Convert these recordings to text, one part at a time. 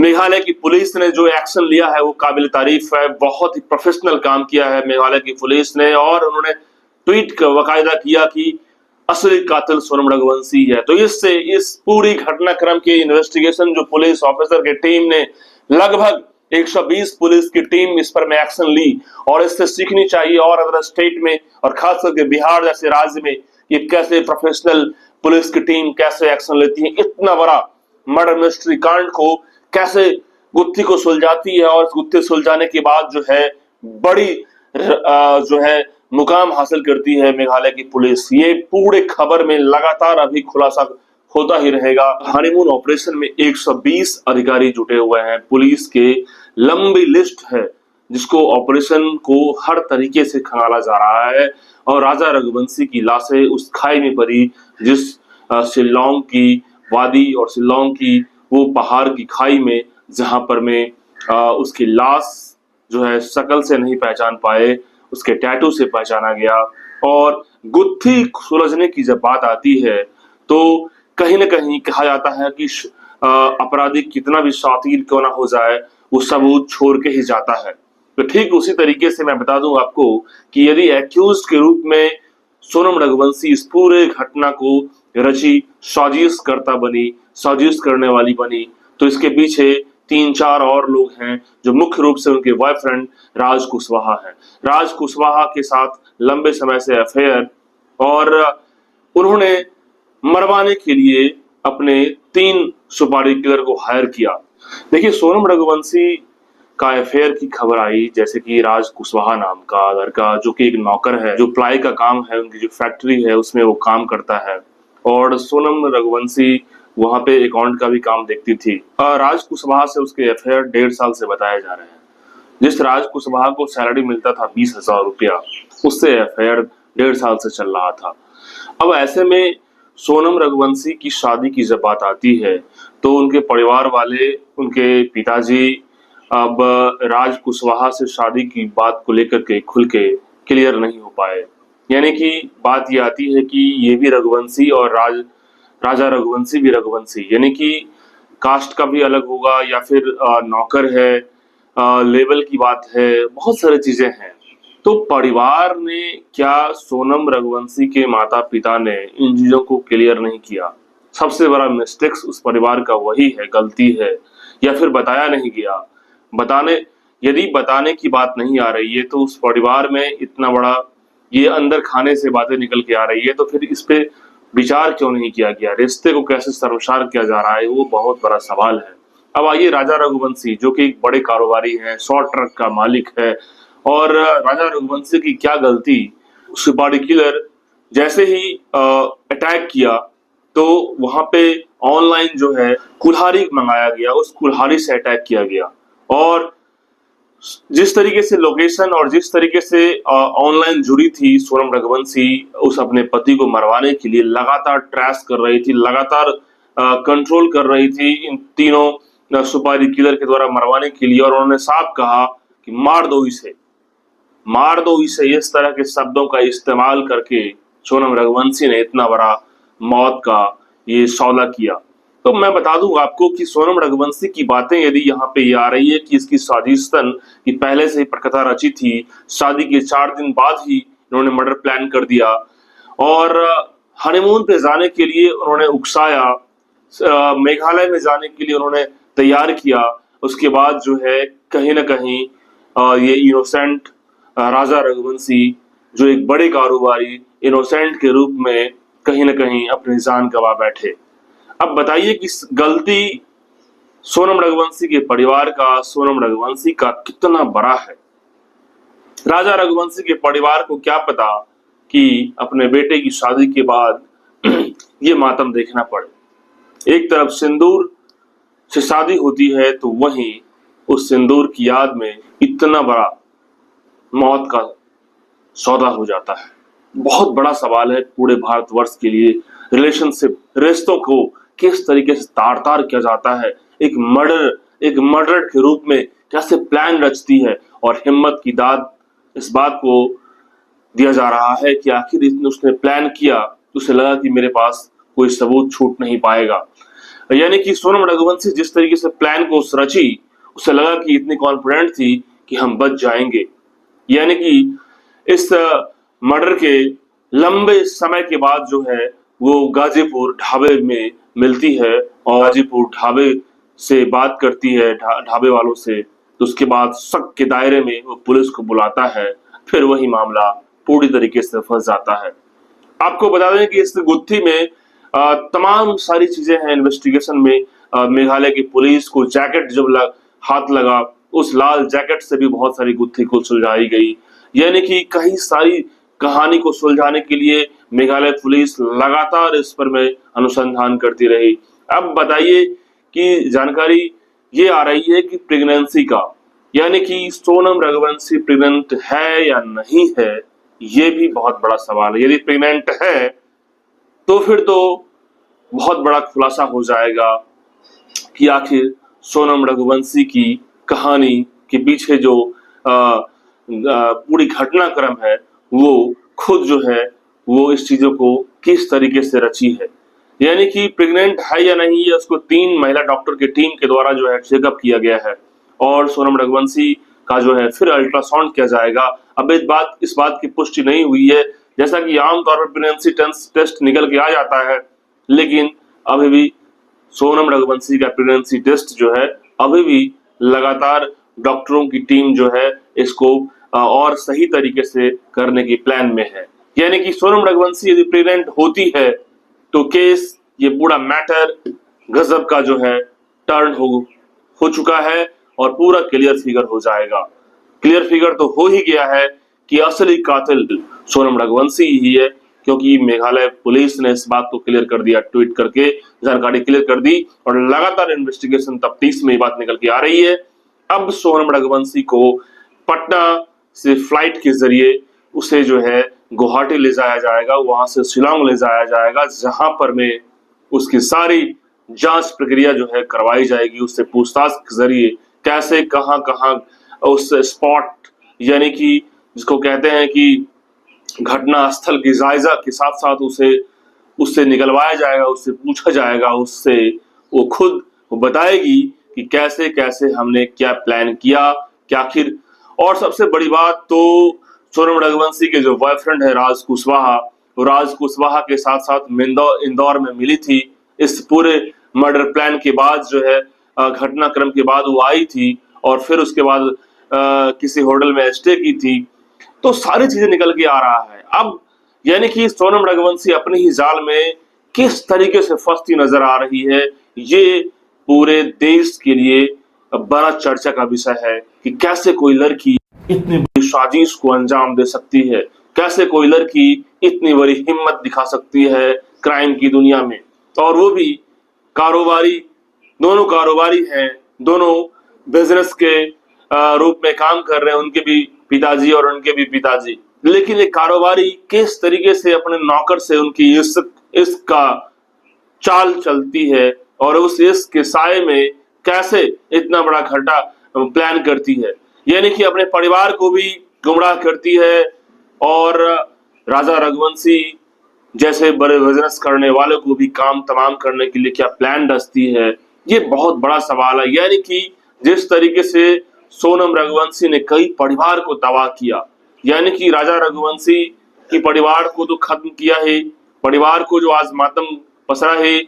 मेघालय की पुलिस ने जो एक्शन लिया है वो काबिल तारीफ है। बहुत ही प्रोफेशनल काम किया है मेघालय की पुलिस ने, और उन्होंने ट्वीट बाकायदा किया कि असली कातिल सोनम रघुवंशी है। तो इससे इस पूरी घटनाक्रम की इन्वेस्टिगेशन जो पुलिस ऑफिसर की टीम ने, लगभग 120 पुलिस की टीम इस पर में एक्शन ली, और इससे सीखनी चाहिए और अदर स्टेट में, और खास करके बिहार जैसे राज्य में, ये कैसे प्रोफेशनल पुलिस की टीम कैसे एक्शन लेती है, इतना बड़ा मर्डर मिस्ट्री कांड को कैसे गुत्थी को सुलझाती है, और गुत्थी सुलझाने के बाद जो है बड़ी जो है मुकाम हासिल करती है मेघालय की पुलिस। ये पूरे खबर में लगातार अभी खुलासा होता ही रहेगा। हनीमून ऑपरेशन में 120 अधिकारी जुटे हुए हैं, पुलिस के लंबी लिस्ट है जिसको ऑपरेशन को हर तरीके से खंगाला जा रहा है। और राजा रघुवंशी की लाशें उस खाई में पड़ी जिस शिल्लोंग की वादी और शिल्लोंग की वो पहाड़ की खाई में, जहां पर में उसकी लाश जो है शकल से नहीं पहचान पाए, उसके टैटू से पहचाना गया। और गुत्थी सुलझने की जब बात आती है तो कहीं ना कहीं कहा जाता है कि अपराधी कितना भी शातिर क्यों ना हो जाए, वो सबूत छोड़ के ही जाता है। तो ठीक उसी तरीके से मैं बता दूं आपको कि यदि एक्यूज के रूप में सोनम रघुवंशी इस पूरे घटना को रची साजिश करता बनी, साजिश करने वाली बनी, तो इसके पीछे 3-4 और लोग हैं जो मुख्य रूप से उनके बॉयफ्रेंड राज कुशवाहा है। राज कुशवाहा के साथ लंबे समय से अफेयर, और उन्होंने मरवाने के लिए अपने 3 सुपारी किलर को हायर किया। देखिए, सोनम रघुवंशी का अफेयर की खबर आई, जैसे कि राज कुशवाहा नाम का लड़का जो कि एक नौकर है, जो प्लाई का काम है, उनकी जो फैक्ट्री है उसमें वो काम करता है, और सोनम रघुवंशी वहां पे अकाउंट का भी काम देखती थी। राज कुशवाहा से उसके अफेयर 1.5 साल से बताए जा रहे हैं। जिस राज कुशवाहा को सैलरी मिलता था 20,000 रुपया, उससे अफेयर 1.5 साल से चल रहा था। अब ऐसे में सोनम रघुवंशी की शादी की जब बात आती है तो उनके परिवार वाले, उनके पिताजी अब राज कुशवाहा से शादी की बात को लेकर के खुल के क्लियर नहीं हो पाए। यानी कि बात ये आती है कि ये भी रघुवंशी और राजा रघुवंशी भी रघुवंशी, यानी कि कास्ट का भी अलग होगा, या फिर नौकर है, लेवल की बात है, बहुत सारी चीजें हैं। तो परिवार ने क्या सोनम रघुवंशी के माता पिता ने इन चीजों को क्लियर नहीं किया? सबसे बड़ा मिस्टेक्स उस परिवार का वही है, गलती है, या फिर बताया नहीं गया। यदि बताने की बात नहीं आ रही है तो उस परिवार में इतना बड़ा ये अंदर खाने से बातें निकल के आ रही है, तो फिर इस पे विचार क्यों नहीं किया गया? रिश्ते को कैसे शर्मसार किया जा रहा है, वो बहुत बड़ा सवाल है। अब आइए, राजा रघुवंशी जो कि एक बड़े कारोबारी हैं, शॉर्ट ट्रक का मालिक है, और राजा रघुवंशी की क्या गलती? सुपारी किलर जैसे ही अटैक किया तो वहां पे ऑनलाइन जो है कुल्हाड़ी मंगाया गया, उस कुल्हाड़ी से अटैक किया गया। और जिस तरीके से लोकेशन और जिस तरीके से ऑनलाइन जुड़ी थी सोनम रघुवंशी उस अपने पति को मरवाने के लिए, लगातार ट्रैश कर रही थी, लगातार कंट्रोल कर रही थी इन तीनों सुपारी किलर के द्वारा मरवाने के लिए। और उन्होंने साफ कहा कि मार दो इसे, मार दो इसे, इस तरह के शब्दों का इस्तेमाल करके सोनम रघुवंशी ने इतना बड़ा मौत का ये सौदा किया। तो मैं बता दूं आपको कि सोनम रघुवंशी की बातें यदि यहाँ पे ये आ रही है कि इसकी साजिशन की पहले से ही प्रकथा रची थी, शादी के 4 दिन बाद ही इन्होंने मर्डर प्लान कर दिया, और हनीमून पे जाने के लिए उन्होंने उकसाया, मेघालय में जाने के लिए उन्होंने तैयार किया। उसके बाद जो है कहीं ना कहीं ये इनोसेंट राजा रघुवंशी जो एक बड़े कारोबारी इनोसेंट के रूप में कहीं ना कहीं अपनी जान गंवा बैठे। अब बताइए कि गलती सोनम रघुवंशी के परिवार का, सोनम रघुवंशी का कितना बड़ा है? राजा रघुवंशी के परिवार को क्या पता कि अपने बेटे की शादी के बाद ये मातम देखना पड़े। एक तरफ सिंदूर से शादी होती है तो वहीं उस सिंदूर की याद में इतना बड़ा मौत का सौदा हो जाता है। बहुत बड़ा सवाल है पूरे भारतवर्ष के लिए। रिलेशनशिप, रिश्तों को किस तरीके से तार तार किया जाता है, एक मर्डर के रूप में कैसे प्लान रचती है, और हिम्मत की दाद इस बात को दिया जा रहा है कि आखिर उसने प्लान किया तो उसे लगा कि मेरे पास कोई सबूत छूट नहीं पाएगा। यानी कि सोनम रघुवंशी जिस तरीके से प्लान को रची, उसे लगा कि इतनी कॉन्फिडेंट थी कि हम बच जाएंगे। यानी कि इस मर्डर के लंबे समय के बाद जो है वो गाजीपुर ढाबे में मिलती है और गाजीपुर ढाबे से बात करती है ढाबे वालों से। तो उसके बाद शक के दायरे में वो पुलिस को बुलाता है, फिर वही मामला पूरी तरीके से फंस जाता है। आपको बता दें कि इस गुत्थी में तमाम सारी चीजें हैं इन्वेस्टिगेशन में। मेघालय की पुलिस को जैकेट जब हाथ लगा, उस लाल जैकेट से भी बहुत सारी गुत्थी को सुलझाई गई। यानी कि कई सारी कहानी को सुलझाने के लिए मेघालय पुलिस लगातार इस पर में अनुसंधान करती रही। अब बताइए कि जानकारी ये आ रही है कि प्रेगनेंसी का, यानी कि सोनम रघुवंशी प्रेग्नेंट है या नहीं है, ये भी बहुत बड़ा सवाल है। यदि प्रेग्नेंट है तो फिर तो बहुत बड़ा खुलासा हो जाएगा कि आखिर सोनम रघुवंशी की कहानी के पीछे जो पूरी घटनाक्रम है वो खुद जो है वो इस चीजों को किस तरीके से रची है। यानी कि प्रेग्नेंट है या नहीं, ये उसको 3 महिला डॉक्टर की टीम के द्वारा जो है चेकअप किया गया है और सोनम रघुवंशी का जो है फिर अल्ट्रासाउंड किया जाएगा। अब इस बात की पुष्टि नहीं हुई है, जैसा कि आमतौर पर प्रेगनेंसी टेस्ट निकल के आ जाता है, लेकिन अभी भी सोनम रघुवंशी का प्रेगनेंसी टेस्ट जो है अभी भी लगातार डॉक्टरों की टीम जो है इसको और सही तरीके से करने की प्लान में है। यानी कि सोनम रघुवंशी यदि प्रेग्नेंट होती है तो केस, ये पूरा मैटर गजब का जो है टर्न हो चुका है और पूरा क्लियर फिगर हो जाएगा। क्लियर फिगर तो हो ही गया है कि असली कातिल सोनम रघुवंशी ही है, क्योंकि मेघालय पुलिस ने इस बात को क्लियर कर दिया, ट्वीट करके जानकारी क्लियर कर दी और लगातार इन्वेस्टिगेशन तफ्तीश में ये बात निकल के आ रही है। अब सोनम रघुवंशी को पटना से फ्लाइट के जरिए उसे जो है गुवाहाटी ले जाया जाएगा, वहां से शिलोंग ले जाया जाएगा, जहां पर में उसकी सारी जांच प्रक्रिया जो है करवाई जाएगी। उससे पूछताछ के जरिए कैसे कहां उस स्पॉट, यानी कि जिसको कहते हैं कि घटना स्थल की जायजा के साथ साथ उससे निकलवाया जाएगा, उससे पूछा जाएगा, उससे वो खुद वो बताएगी कि कैसे कैसे हमने क्या प्लान किया, क्या आखिर। और सबसे बड़ी बात तो सोनम रघुवंशी के जो बॉयफ्रेंड है राज कुशवाहा, वो राज कुशवाहा के साथ साथ इंदौर में मिली थी। इस पूरे मर्डर प्लान के बाद जो है घटनाक्रम के बाद वो आई थी और फिर उसके बाद किसी होटल में स्टे की थी। तो सारी चीजें निकल के आ रहा है। अब यानी कि सोनम रघुवंशी अपने ही जाल में किस तरीके से फंसती नजर आ रही है, ये पूरे देश के लिए बड़ा चर्चा का विषय है कि कैसे कोई लड़की इतनी बड़ी साजिश को अंजाम दे सकती है, कैसे कोई लड़की इतनी बड़ी हिम्मत दिखा सकती है क्राइम की दुनिया में। और वो भी कारोबारी, दोनों कारोबारी हैं, दोनों बिजनेस के रूप में काम कर रहे हैं, उनके भी पिताजी और उनके भी पिताजी। लेकिन ये कारोबारी किस तरीके से अपने नौकर से उनकी इश्क का चाल चलती है और उस इश्क के साए में कैसे इतना बड़ा घाटा प्लान करती है, यानी कि अपने परिवार को भी गुमराह करती है और राजा रघुवंशी जैसे बड़े बिजनेस करने वालों को भी काम तमाम करने के लिए क्या प्लान रचती है, ये बहुत बड़ा सवाल है। यानी कि जिस तरीके से सोनम रघुवंशी ने कई परिवार को तबाह किया, यानी कि राजा रघुवंशी के परिवार को तो खत्म किया है, परिवार को जो आज मातम पसरा है।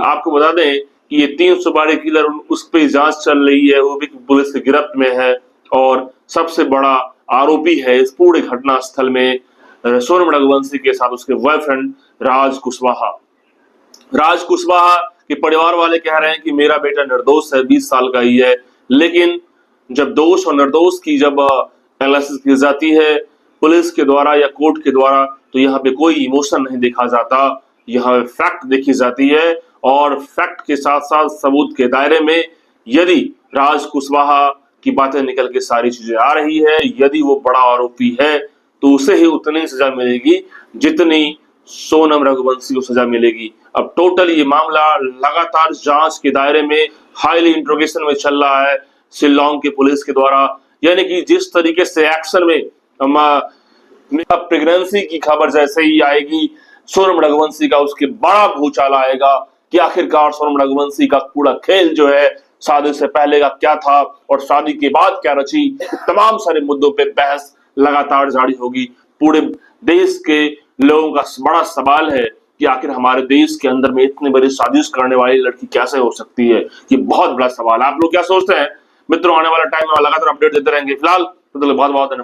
आपको बता दें कि ये 300 बारे किलर, उस पर जांच चल रही है, वो भी पुलिस की गिरफ्त में है और सबसे बड़ा आरोपी है इस पूरे घटना स्थल में सोनम रघुवंशी के साथ उसके बॉयफ्रेंड राज कुशवाहा। राज कुशवाहा के परिवार वाले कह रहे हैं कि मेरा बेटा निर्दोष है, 20 साल का ही है, लेकिन जब दोष और निर्दोष की जब एनालिसिस की जाती है पुलिस के द्वारा या कोर्ट के द्वारा, तो यहाँ पे कोई इमोशन नहीं देखा जाता, यहाँ फैक्ट देखी जाती है और फैक्ट के साथ साथ सबूत के दायरे में यदि राज कुशवाहा की बातें निकल के सारी चीजें आ रही है, यदि वो बड़ा आरोपी है तो उसे ही उतनी सजा मिलेगी जितनी सोनम रघुवंशी को सजा मिलेगी। अब टोटल ये मामला लगातार जांच के दायरे में हाईली इंट्रोगेशन में चल रहा है शिलोंग के पुलिस के द्वारा। यानी कि जिस तरीके से एक्शन में प्रेगनेंसी की खबर जैसे ही आएगी सोनम रघुवंशी का, उसके बड़ा भूचाल आएगा कि आखिरकार सोनम रघुवंशी का पूरा खेल जो है शादी से पहले का क्या था और शादी के बाद क्या रची, तमाम सारे मुद्दों पे बहस लगातार जारी होगी। पूरे देश के लोगों का बड़ा सवाल है कि आखिर हमारे देश के अंदर में इतनी बड़ी साजिश करने वाली लड़की कैसे हो सकती है, ये बहुत बड़ा सवाल है। आप लोग क्या सोचते हैं मित्रों? आने वाला टाइम में लगातार अपडेट देते रहेंगे। फिलहाल तो बहुत बहुत